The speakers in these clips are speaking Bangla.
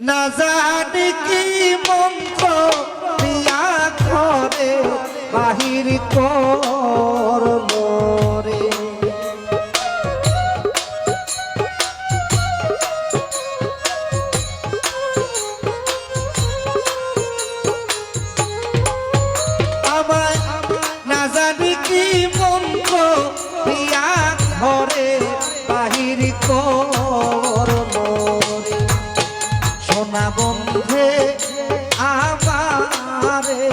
না জানি কি মন্ত্র দিয়া করে বাহির করলো রে। আমায় না জানি কি মন্ত্র দিয়া ঘরে বাহির করলো রে। সোনা বন্ধে আমারে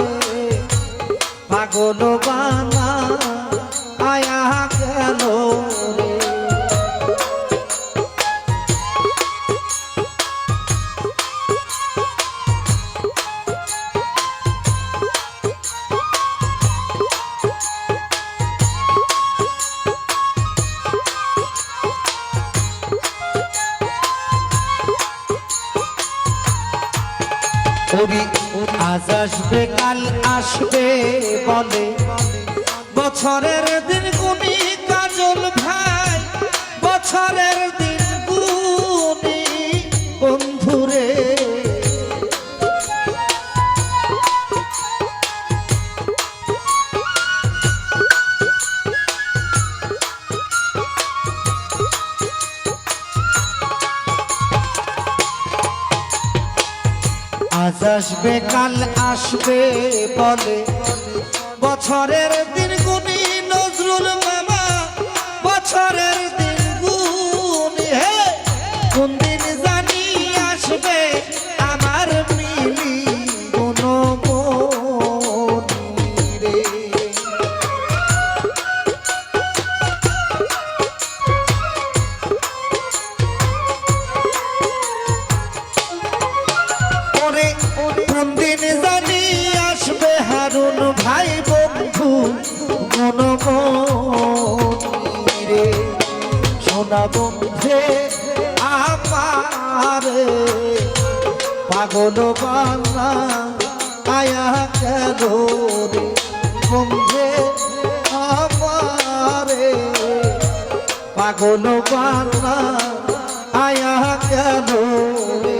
পাগল বানা আয়া গেল রে। আজ আসবে কাল আসবে বলে বছরের দিন গুনি কাজল ভাই, বছরের দিন গুনি বন্ধুরে। আজ আসবে কাল আসবে বলে বছরের দিন গুনি নজরুল মামা, বছরের দিন গুনি। হে কোন দিন জানি আসবে আমার মিলি গুণমণি রে। কোন দিন জানি আসবে হারুন ভাই বন্ধু মনমণি রে। সোনা বন্ধে আমারে পাগল বানা আয়া গেল রে। বন্ধে আমারে পাগল বানা আয়া গেল রে।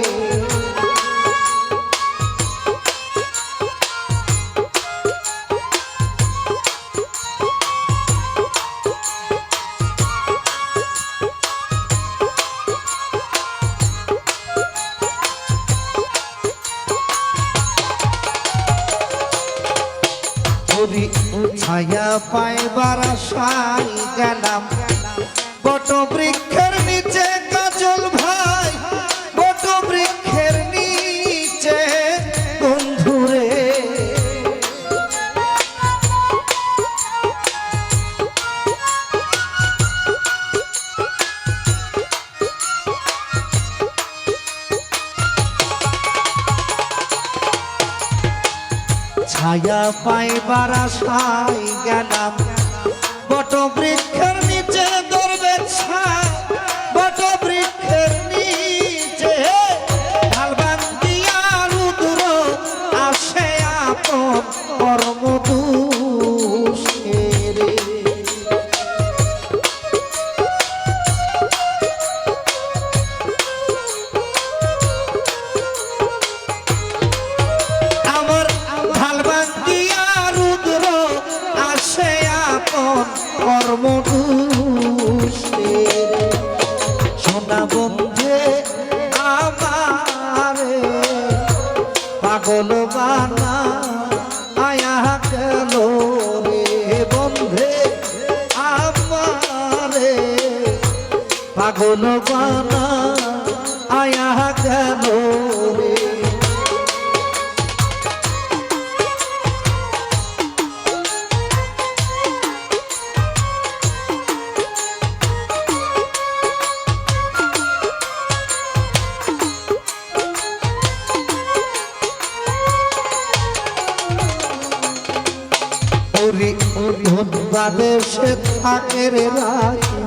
ছায়া পাইবার আশায় গেলাম বট বৃক্ষের নিচে কাজল ভাই, বট বৃক্ষের নিচে বন্ধুরে। ছায়া পাইবার আশায় গেলাম বট বৃক্ষের নিচে দরবে ছায়া, বট বৃক্ষের নিচে ঢাল বান্ধিয়া রুদ্র আসে আপন কর্ম দোষে রে। কর্ম দোষে রে। সোনা বন্ধে আমারে পাগল বানা আয়া গেল রে। বন্ধে আমারে পাগল বানা আয়া গেল রে। বাদেশে থাকে রে রাখি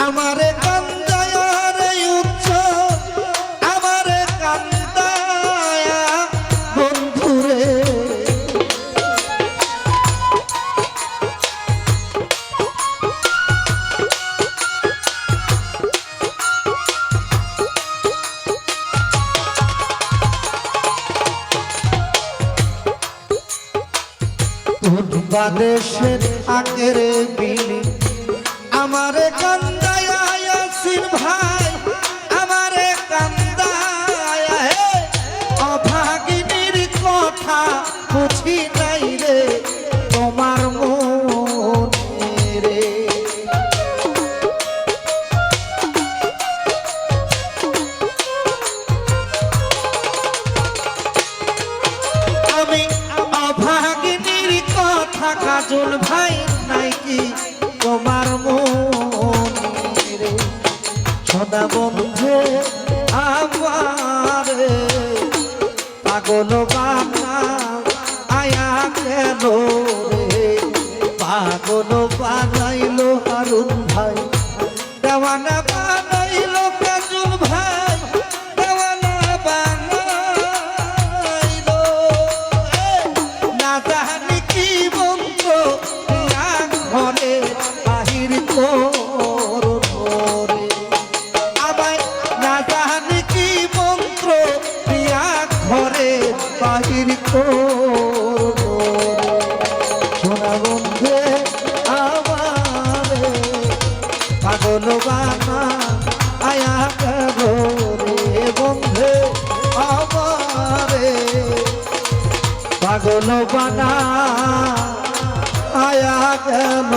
আমারে কান্দায় রে উচ্চ, আমারে কান্দায় বন্ধুরে। বাদেশের আগের বিলি আমারে কান্দায় ইয়াসিন ভাই আমারে কান্দায় হে অভাগিনীর কথা বুঝি নাই রে তোমার মনে রে আমি অভাগিনীর কথা কাজল ভাই নাই কি তোমার মনে রে সদা বন্ধু আমার পাগল বানা আয়া কেন রে পাগল বানাইলো হারুন ভাই দেওয়ানা বানাইলো কাজল ভাই দেওয়ানা বানাইলো না জানি কি মন্ত্র ঘরে বাহির করে আমায় না জানি কি মন্ত্র প্রিয়া ঘরে বাহির করে সোনা বন্ধে আমারে পাগল বানা আয়া গো রে বন্ধে আমারে পাগল বানা আয়া গেল